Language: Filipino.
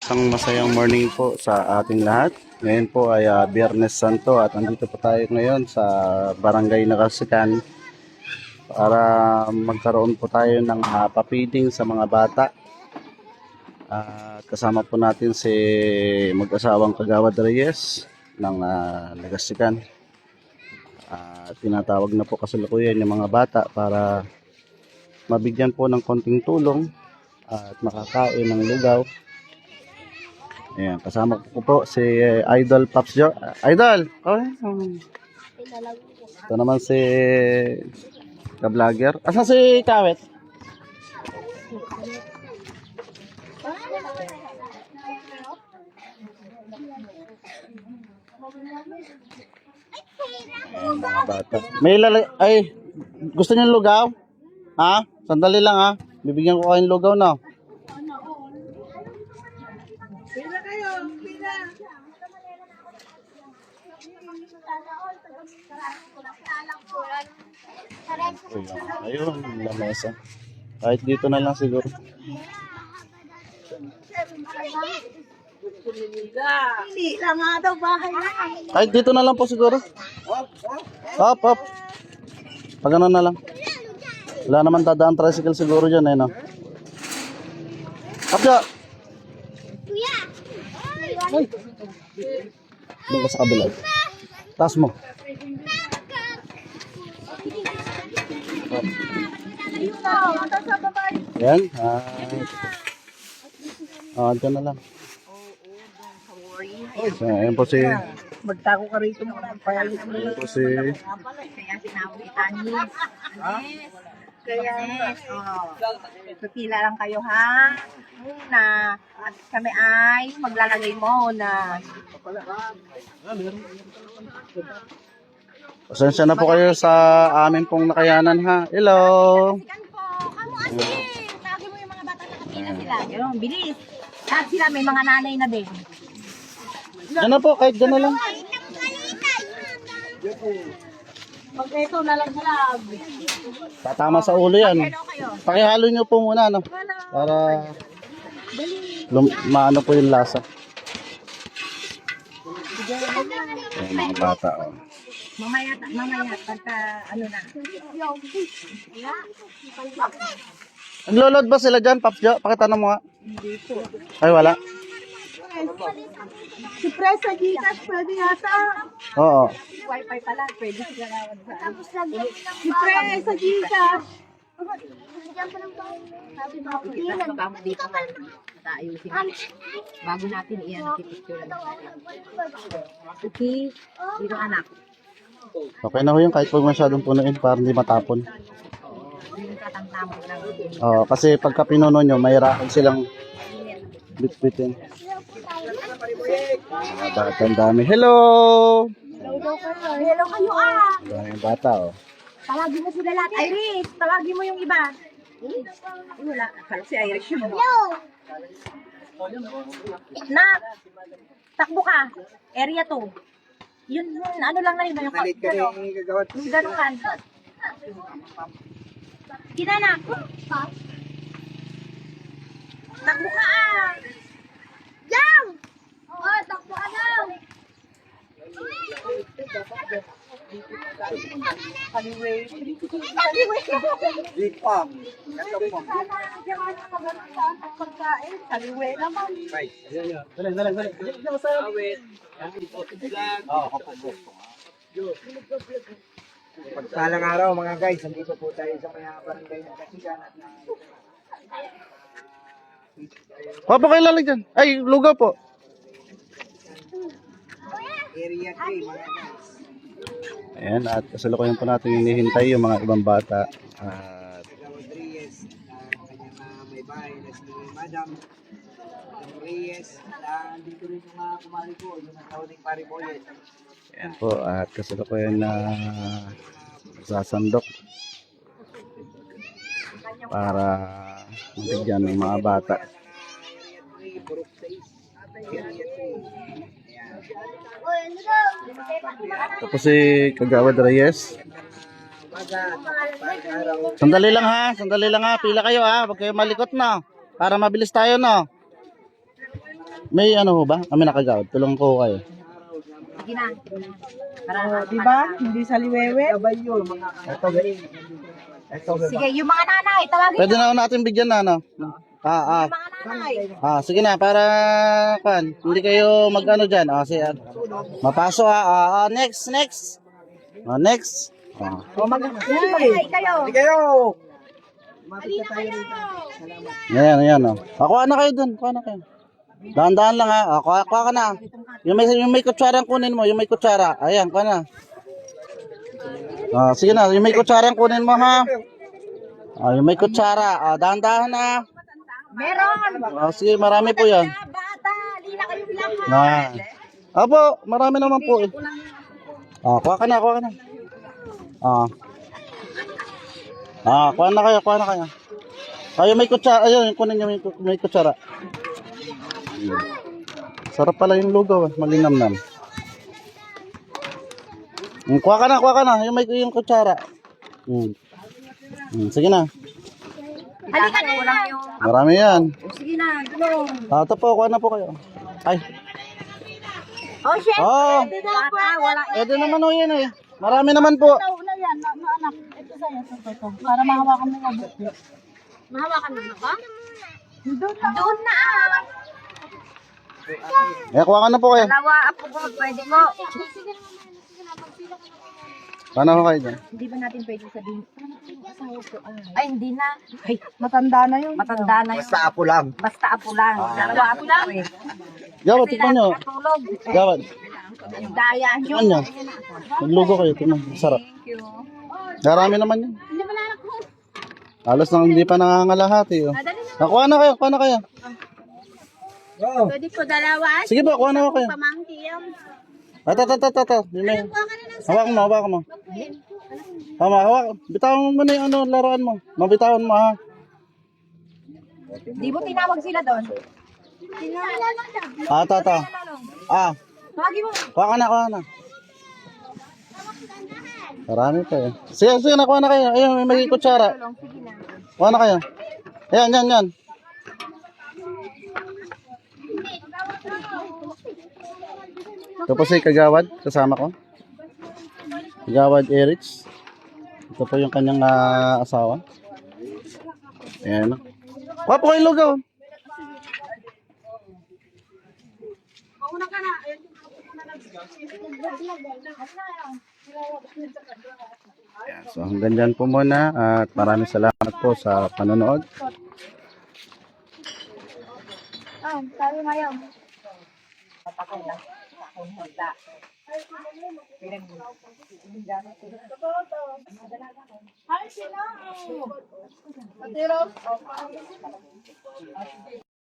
Isang masayang morning po sa ating lahat. Ngayon po ay Biyernes Santo at andito po tayo ngayon sa Barangay Nagasikan para magkaroon po tayo ng papiding sa mga bata. Kasama po natin si mag-asawang Kagawad Reyes ng Nagasikan. Tinatawag na po kasalukuyan yung mga bata para mabigyan po ng konting tulong at makakain ng lugaw. Ayan, kasama ko po si Idol Pops Jo. Idol! Oh, ito naman si ka-vlogger. Asa si Kawet? Ayan, mga bata. May ay, gusto niyo lugaw? Ha? Sandali lang ha. Bibigyan ko kayong lugaw na. Pila kayo, pila. Ayun, lamesa. Kahit dito na lang siguro. Hindi lang nga daw bahay na. Kahit dito na lang po siguro. Hop, hop. Pag ano na lang. Wala naman dadaan tricycle siguro dyan eh, no? Hop, ja. Ay. Doon ka sa kabila. Taas mo. Yan. Dyan na lang. So, ayan po si... Magtago ka rito mo ng payalit mo. Ayan po si... Kaya sinabi Tanis. Kaya, pila lang kayo ha. Na at kami ay maglalagay mo na. Pasensya na po kayo sa amin pong nakayanan ha. Hello! Sikan po, kamu asin. Tawagin mo yung mga bata na kapila sila. Ganun, bilis. Lahat sila may mga nanay na din. Diyan na po, kahit dyan na lang. Pag ito na lang sila. Tatama sa ulo yan. Pakihalo nyo po muna, no? Para maano po yung lasa. Ayan, mga bata, oh. Mamaya, pagka ano na. Naglo-load ba sila dyan, Pops Jo? Pakitanong mo nga. Ay, wala. Si Press sa Gcash, pwede yata. Oo. Wi-Fi pala, pwede sila naman sa ano. Si Press sa Gcash. Tama dito nga. Ayusin. Bago natin iyan, picture lang. Okay, dito anak. Okay na ho yun, kahit huwag masyadong punuin para hindi matapon. Yung katangtamang lang. Oo, kasi pagka pinuno nyo, mahirapan silang bit-bitin. Mga bata, ang dami. Hello! Hello kayo ah! Daming bata, oh. Tawagin mo sila lahat. Iris, tawagin mo yung iba. Ay, wala. Akala si Irish yun. Nak, takbo ka. Area 2. Yun, ano lang na yun. Yung ganungan. Kinanak. Takbo ka ah. Jam! Oh, takbo ka daw. Kaliway. Lipang. Pagkain, kaliway naman. Pagpalang araw mga guys, nandito po tayo sa mga barangay ng Kasigan at Papa, kayo lalag dyan. Ay, lugaw po. Area 3 mga guys. Ayan, at kasalukuyan po natin hinihintay yung mga ibang bata. At Kagawad Reyes, kanyang may bahay na si Madam Reyes. Dito rin yung mga kumari ko, yung tawag pari ko yun. ayan po, at kasalukuyan na sasandok para mabigyan ng mga bata. Area 3, Buruk 6. Area 3. Tapos si Kagawad Reyes. Sandali lang ha, pila kayo ha, huwag kayo malikot na. Para mabilis tayo no. May ano ho ba? Kami nakagawad. Tulungan ko kayo. Sige na. Para, Di ba? Hindi sa liwewe. sige, yung mga nanay, tawagin Pwede na ho natin bigyan na, ano? yung mga nanay. Sige na, para kan, hindi kayo mag-ano dyan. Mapaso ha. Next. Next. O Ay, kayo. kayo! Ayan. Kuha na kayo dun. Kuha na kayo. Dahan-dahan lang ha. Kuha ka na. Yung may kutsara kunin mo. Yung may kutsara. Ayan, kuha na. Sige na. Yung may kutsara kunin mo ha. Yung may kutsara. Dahan-dahan na. Meron. Sige, marami po yan. Bata, lina kayong lahat. Apo, marami naman po eh. Kuha ka na. Kuha na kayo. Yung may kutsara. Ayun, kunin nyo may kutsara. Sarap pala yung lugaw. Malinamnam. Kuha ka na. Yung kutsara. Sige na. Halika na lang. Marami yan. Sige na, tulong. Ito po, kuha na po kayo. Ay. Oh, chef. Bata, wala. Pwede naman o yan eh. Marami naman po. na yan, anak. Ito sa'yo, ito. Para mahawakan mo yung buko. Mahawakan mo na ba? Doon na. Kuha ka na po kayo. Dalawa, apo ko, pwede mo. Paano ko kayo dyan? Hindi ba natin pwede sabihin? Ay, hindi na. Ay, matanda na yun. Matanda na yun. Basta apo lang. Basta apo lang. Dalawa apo lang. Gawad, tikman nyo. Katulog. Gawad, Daya nyo. tikman nyo. Maglugo kayo, tikman. Sarap. Marami naman yun. Halos nang hindi pa nangangalahati. Kuha na kayo. Pwede po dalawa. Sige po, kuha na kayo. Pamangkiyam. Ito. Hawakan mo. Bitawan mo na yung laruan mo. Mabitawan mo ha. Di mo tinawag sila doon? Ito. Tawagin mo. Kuha ka na. Marami pa eh. Sige, nakuha na kayo. Ayun, may kutsara. Sige na. Kuha na kayo. Yan. Ito po si Kagawad, kasama ko. Kagawad Erich. Ito po yung kanyang asawa. Ayan. Kuha po kayo lugaw. Ayan, so hanggang dyan po muna at maraming salamat po sa panonood. Sabi ngayon. Ay, sila.